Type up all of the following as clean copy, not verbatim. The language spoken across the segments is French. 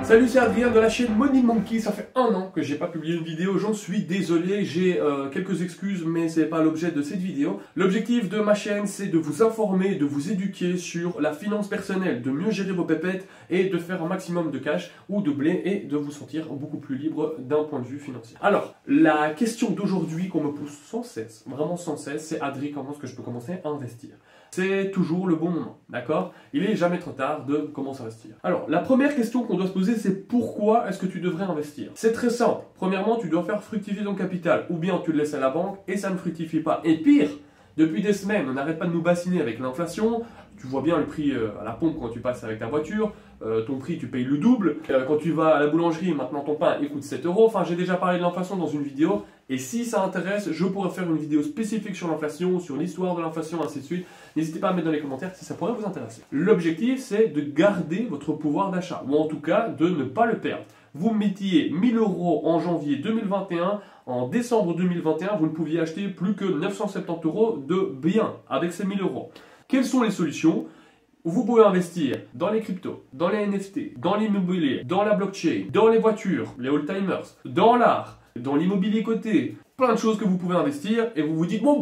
Salut, c'est Adrien de la chaîne Money Monkey. Ça fait 1 an que j'ai pas publié une vidéo, j'en suis désolé, j'ai quelques excuses, mais c'est pas l'objet de cette vidéo. L'objectif de ma chaîne, c'est de vous informer, de vous éduquer sur la finance personnelle, de mieux gérer vos pépettes et de faire un maximum de cash ou de blé et de vous sentir beaucoup plus libre d'un point de vue financier. Alors, la question d'aujourd'hui qu'on me pose sans cesse, vraiment sans cesse, c'est Adrien, comment est-ce que je peux commencer à investir? C'est toujours le bon moment, d'accord? Il est jamais trop tard de commencer à investir. Alors, la première question qu'on doit se poser, c'est pourquoi est-ce que tu devrais investir? C'est très simple. Premièrement, tu dois faire fructifier ton capital, ou bien tu le laisses à la banque et ça ne fructifie pas. Et pire, depuis des semaines, on n'arrête pas de nous bassiner avec l'inflation. Tu vois bien le prix à la pompe quand tu passes avec ta voiture. Ton prix, tu payes le double. Quand tu vas à la boulangerie, maintenant ton pain il coûte 7 €. Enfin, j'ai déjà parlé de l'inflation dans une vidéo. Et si ça intéresse, je pourrais faire une vidéo spécifique sur l'inflation, sur l'histoire de l'inflation, ainsi de suite. N'hésitez pas à mettre dans les commentaires si ça pourrait vous intéresser. L'objectif, c'est de garder votre pouvoir d'achat, ou en tout cas de ne pas le perdre. Vous mettiez 1000 € en janvier 2021, en décembre 2021, vous ne pouviez acheter plus que 970 € de biens avec ces 1000 €. Quelles sont les solutions? Vous pouvez investir dans les cryptos, dans les NFT, dans l'immobilier, dans la blockchain, dans les voitures, les old-timers, dans l'art, dans l'immobilier coté. Plein de choses que vous pouvez investir et vous vous dites bon.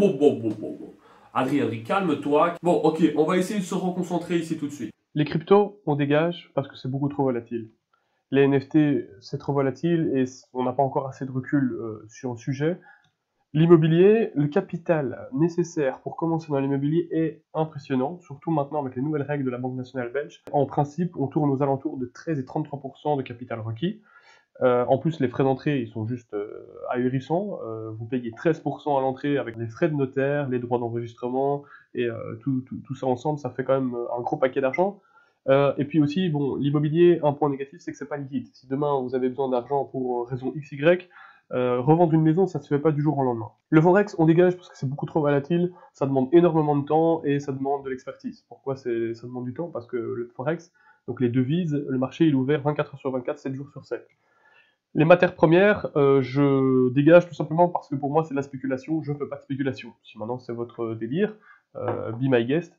Adrien, calme-toi. Bon, ok, on va essayer de se reconcentrer ici tout de suite. Les cryptos, on dégage parce que c'est beaucoup trop volatile. Les NFT, c'est trop volatile et on n'a pas encore assez de recul sur le sujet. L'immobilier, le capital nécessaire pour commencer dans l'immobilier est impressionnant, surtout maintenant avec les nouvelles règles de la Banque nationale belge. En principe, on tourne aux alentours de 13 et 33% de capital requis. En plus, les frais d'entrée, ils sont juste ahurissants. Vous payez 13% à l'entrée avec les frais de notaire, les droits d'enregistrement et tout ça ensemble, ça fait quand même un gros paquet d'argent. Et puis aussi, bon, l'immobilier, un point négatif, c'est que c'est pas liquide. Si demain vous avez besoin d'argent pour raison XY, revendre une maison, ça se fait pas du jour au lendemain. Le Forex, on dégage parce que c'est beaucoup trop volatile, ça demande énormément de temps et ça demande de l'expertise. Pourquoi ça demande du temps? Parce que le Forex, donc les devises, le marché il est ouvert 24 heures sur 24, 7 jours sur 7. Les matières premières, je dégage tout simplement parce que pour moi c'est de la spéculation, je ne fais pas de spéculation. Si maintenant c'est votre délire, be my guest.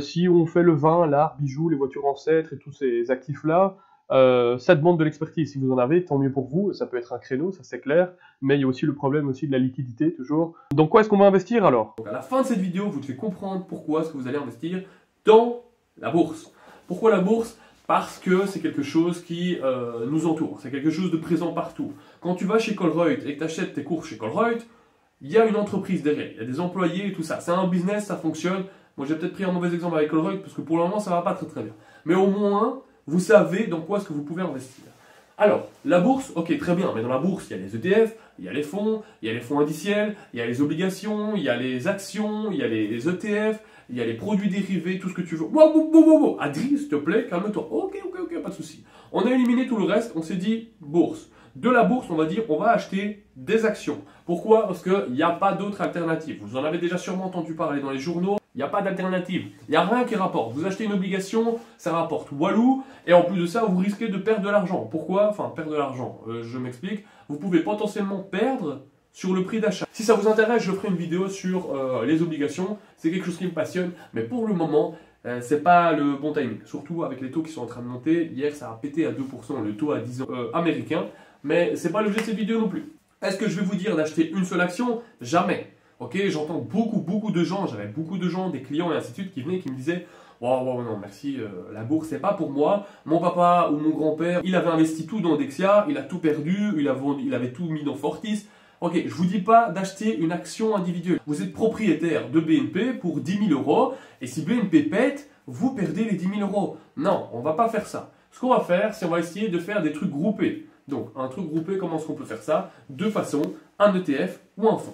Si on fait le vin, l'art, bijoux, les voitures ancêtres et tous ces actifs-là, ça demande de l'expertise. Si vous en avez, tant mieux pour vous, ça peut être un créneau, ça c'est clair, mais il y a aussi le problème aussi de la liquidité, toujours. Donc quoi est-ce qu'on va investir alors? Donc à la fin de cette vidéo, vous devez comprendre pourquoi est-ce que vous allez investir dans la bourse. Pourquoi la bourse? Parce que c'est quelque chose qui nous entoure, c'est quelque chose de présent partout. Quand tu vas chez Colruyt et que tu achètes tes courses chez Colruyt, il y a une entreprise derrière, il y a des employés et tout ça. C'est un business, ça fonctionne. Moi j'ai peut-être pris un mauvais exemple avec Colruyt parce que pour le moment ça va pas très bien. Mais au moins, vous savez dans quoi est-ce que vous pouvez investir. Alors, la bourse, ok, très bien, mais dans la bourse, il y a les ETF, il y a les fonds indiciels, il y a les obligations, il y a les actions, il y a les ETF, il y a les produits dérivés, tout ce que tu veux. Wow. Adrien, s'il te plaît, calme-toi. Ok, pas de souci. On a éliminé tout le reste, on s'est dit bourse. De la bourse, on va dire, on va acheter des actions. Pourquoi? Parce qu'il n'y a pas d'autre alternative. Vous en avez déjà sûrement entendu parler dans les journaux. Il n'y a pas d'alternative. Il n'y a rien qui rapporte. Vous achetez une obligation, ça rapporte walou. Et en plus de ça, vous risquez de perdre de l'argent. Pourquoi? Enfin, perdre de l'argent. Je m'explique. Vous pouvez potentiellement perdre sur le prix d'achat. Si ça vous intéresse, je ferai une vidéo sur les obligations. C'est quelque chose qui me passionne. Mais pour le moment, c'est pas le bon timing. Surtout avec les taux qui sont en train de monter. Hier, ça a pété à 2%, le taux à 10 ans américain. Mais c'est pas l'objet de cette vidéo non plus. Est-ce que je vais vous dire d'acheter une seule action? Jamais. Ok, j'entends beaucoup de gens, j'avais beaucoup de gens, des clients et ainsi de suite qui venaient et qui me disaient wow, non merci, la bourse c'est pas pour moi. Mon papa ou mon grand-père, il avait investi tout dans Dexia, il a tout perdu, il avait tout mis dans Fortis. Ok, je vous dis pas d'acheter une action individuelle. Vous êtes propriétaire de BNP pour 10 000 € et si BNP pète, vous perdez les 10 000 €. Non, on va pas faire ça. Ce qu'on va faire, c'est on va essayer de faire des trucs groupés. Donc, un truc groupé, comment est-ce qu'on peut faire ça? Deux façons, un ETF ou un fonds.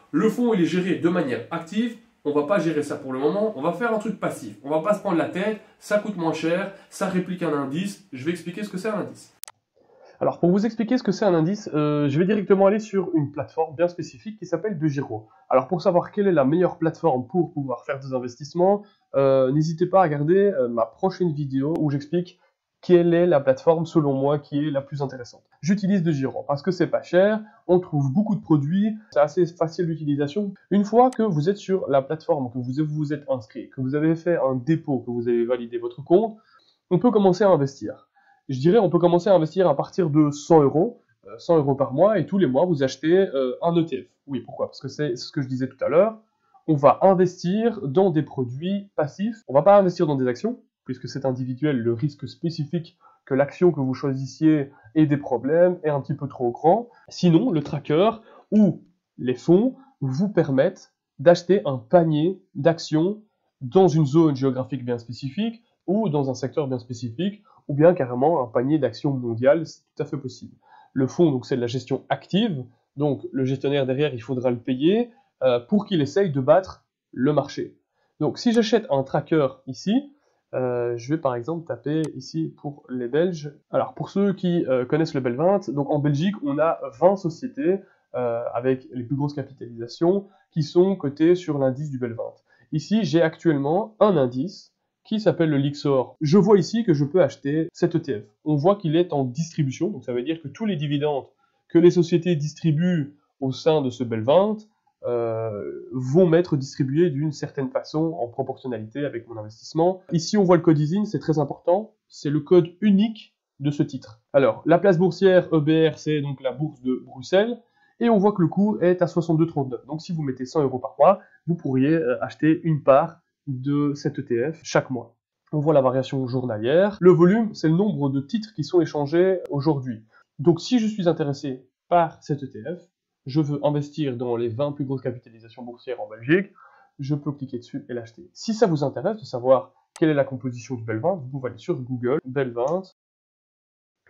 Le fonds, il est géré de manière active. On ne va pas gérer ça pour le moment. On va faire un truc passif. On ne va pas se prendre la tête. Ça coûte moins cher. Ça réplique un indice. Je vais expliquer ce que c'est un indice. Alors, pour vous expliquer ce que c'est un indice, je vais directement aller sur une plateforme bien spécifique qui s'appelle DeGiro. Alors, pour savoir quelle est la meilleure plateforme pour pouvoir faire des investissements, n'hésitez pas à regarder ma prochaine vidéo où j'explique quelle est la plateforme, selon moi, qui est la plus intéressante. J'utilise DeGiro parce que c'est pas cher, on trouve beaucoup de produits, c'est assez facile d'utilisation. Une fois que vous êtes sur la plateforme, que vous êtes inscrit, que vous avez fait un dépôt, que vous avez validé votre compte, on peut commencer à investir. Je dirais on peut commencer à investir à partir de 100 euros, 100 euros par mois, et tous les mois vous achetez un ETF. Oui, pourquoi? Parce que c'est ce que je disais tout à l'heure. On va investir dans des produits passifs. On ne va pas investir dans des actions, puisque c'est individuel, le risque spécifique que l'action que vous choisissiez ait des problèmes est un petit peu trop grand. Sinon, le tracker ou les fonds vous permettent d'acheter un panier d'actions dans une zone géographique bien spécifique ou dans un secteur bien spécifique, ou bien carrément un panier d'actions mondiales, c'est tout à fait possible. Le fonds, donc, c'est de la gestion active, donc le gestionnaire derrière, il faudra le payer pour qu'il essaye de battre le marché. Donc si j'achète un tracker ici, je vais par exemple taper ici pour les Belges. Alors pour ceux qui connaissent le Bel 20, donc en Belgique on a 20 sociétés avec les plus grosses capitalisations qui sont cotées sur l'indice du Bel 20. Ici j'ai actuellement un indice qui s'appelle le Lyxor. Je vois ici que je peux acheter cet ETF. On voit qu'il est en distribution, donc ça veut dire que tous les dividendes que les sociétés distribuent au sein de ce Bel 20 vont m'être distribués d'une certaine façon en proportionnalité avec mon investissement. Ici, on voit le code ISIN, c'est très important, c'est le code unique de ce titre. Alors, la place boursière EBR, c'est donc la bourse de Bruxelles, et on voit que le cours est à 62,39. Donc, si vous mettez 100 euros par mois, vous pourriez acheter une part de cet ETF chaque mois. On voit la variation journalière. Le volume, c'est le nombre de titres qui sont échangés aujourd'hui. Donc, si je suis intéressé par cet ETF, je veux investir dans les 20 plus grosses capitalisations boursières en Belgique, je peux cliquer dessus et l'acheter. Si ça vous intéresse de savoir quelle est la composition du Bel 20, vous pouvez aller sur Google, Bel 20,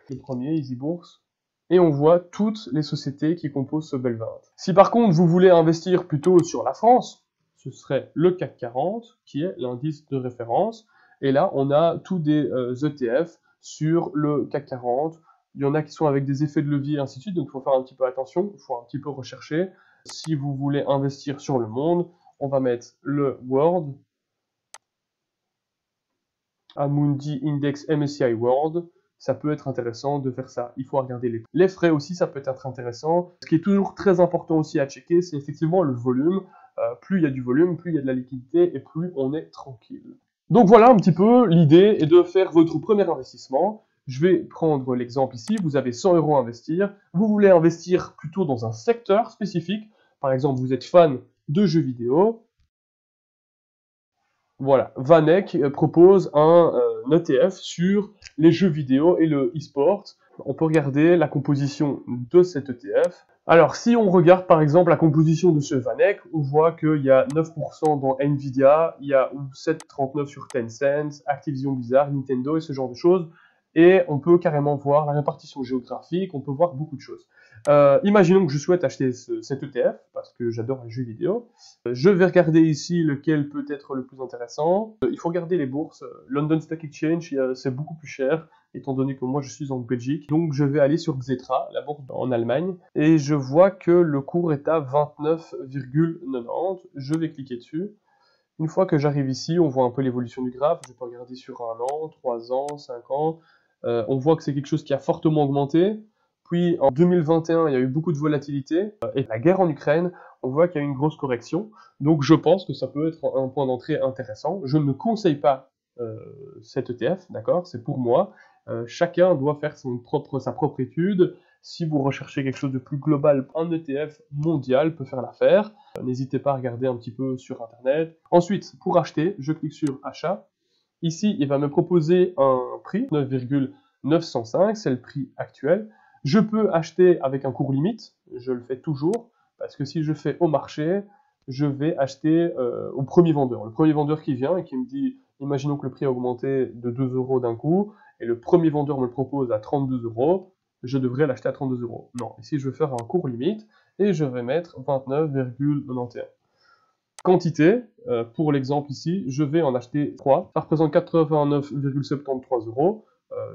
le premier, Easy Bourse, et on voit toutes les sociétés qui composent ce Bel 20. Si par contre vous voulez investir plutôt sur la France, ce serait le CAC 40, qui est l'indice de référence, et là on a tous des ETF sur le CAC 40, il y en a qui sont avec des effets de levier et ainsi de suite, donc il faut faire un petit peu attention, il faut un petit peu rechercher. Si vous voulez investir sur le monde, on va mettre le World, Amundi Index MSCI World, ça peut être intéressant de faire ça. Il faut regarder les frais aussi, ça peut être intéressant. Ce qui est toujours très important aussi à checker, c'est effectivement le volume. Plus il y a du volume, plus il y a de la liquidité et plus on est tranquille. Donc voilà un petit peu, l'idée est de faire votre premier investissement. Je vais prendre l'exemple ici, vous avez 100 euros à investir, vous voulez investir plutôt dans un secteur spécifique, par exemple vous êtes fan de jeux vidéo, voilà, Vanek propose un ETF sur les jeux vidéo et le e-sport. On peut regarder la composition de cet ETF. Alors, si on regarde par exemple la composition de ce Vanek, on voit qu'il y a 9% dans Nvidia, il y a 7,39 sur Tencent, Activision Blizzard, Nintendo et ce genre de choses. Et on peut carrément voir la répartition géographique, on peut voir beaucoup de choses. Imaginons que je souhaite acheter cet ETF, parce que j'adore les jeux vidéo. Je vais regarder ici lequel peut être le plus intéressant. Il faut regarder les bourses. London Stock Exchange, c'est beaucoup plus cher, étant donné que moi je suis en Belgique. Donc je vais aller sur Xetra, la bourse en Allemagne, et je vois que le cours est à 29,90. Je vais cliquer dessus. Une fois que j'arrive ici, on voit un peu l'évolution du graphe. Je peux regarder sur 1 an, 3 ans, 5 ans. On voit que c'est quelque chose qui a fortement augmenté. Puis en 2021, il y a eu beaucoup de volatilité. Et la guerre en Ukraine, on voit qu'il y a eu une grosse correction. Donc je pense que ça peut être un point d'entrée intéressant. Je ne conseille pas cet ETF, d'accord? C'est pour moi. Chacun doit faire sa propre étude. Si vous recherchez quelque chose de plus global, un ETF mondial peut faire l'affaire. N'hésitez pas à regarder un petit peu sur Internet. Ensuite, pour acheter, je clique sur Achat. Ici, il va me proposer un prix, 9,905, c'est le prix actuel. Je peux acheter avec un cours limite, je le fais toujours, parce que si je fais au marché, je vais acheter au premier vendeur. Le premier vendeur qui vient et qui me dit, imaginons que le prix a augmenté de 2 euros d'un coup, et le premier vendeur me le propose à 32 euros, je devrais l'acheter à 32 euros. Non, ici je vais faire un cours limite, et je vais mettre 29,91. Quantité, pour l'exemple ici, je vais en acheter 3. Ça représente 89,73 euros.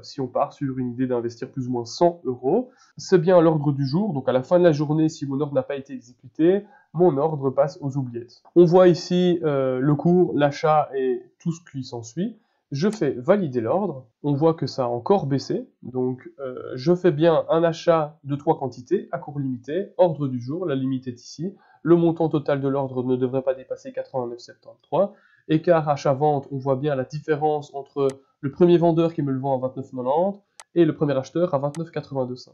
Si on part sur une idée d'investir plus ou moins 100 euros. C'est bien à l'ordre du jour, donc à la fin de la journée, si mon ordre n'a pas été exécuté, mon ordre passe aux oubliettes. On voit ici le cours, l'achat et tout ce qui s'ensuit. Je fais valider l'ordre, on voit que ça a encore baissé, donc je fais bien un achat de 3 quantités à cours limité, ordre du jour, la limite est ici, le montant total de l'ordre ne devrait pas dépasser 89,73, écart achat-vente, on voit bien la différence entre le premier vendeur qui me le vend à 29,90 et le premier acheteur à 29,82,5.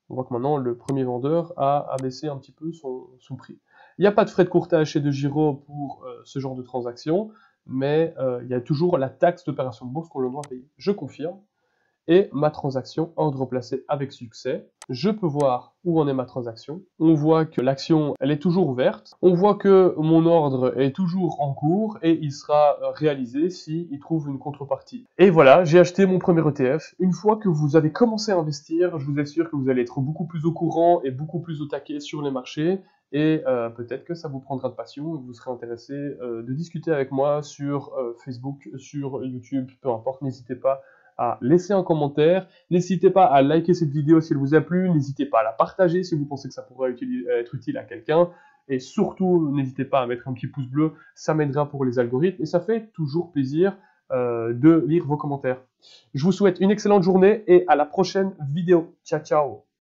On voit que maintenant, le premier vendeur a abaissé un petit peu son prix. Il n'y a pas de frais de courtage et de giro pour ce genre de transaction, mais il y a toujours la taxe d'opération de bourse qu'on doit payer. Je confirme. Et ma transaction, ordre placé avec succès. Je peux voir où en est ma transaction. On voit que l'action, elle est toujours ouverte. On voit que mon ordre est toujours en cours et il sera réalisé s'il trouve une contrepartie. Et voilà, j'ai acheté mon premier ETF. Une fois que vous avez commencé à investir, je vous assure que vous allez être beaucoup plus au courant et beaucoup plus au taquet sur les marchés. Et peut-être que ça vous prendra de passion et vous serez intéressé de discuter avec moi sur Facebook, sur YouTube, peu importe, n'hésitez pas à laisser un commentaire. N'hésitez pas à liker cette vidéo si elle vous a plu. N'hésitez pas à la partager si vous pensez que ça pourrait être utile à quelqu'un. Et surtout, n'hésitez pas à mettre un petit pouce bleu. Ça m'aidera pour les algorithmes. Et ça fait toujours plaisir de lire vos commentaires. Je vous souhaite une excellente journée et à la prochaine vidéo. Ciao, ciao!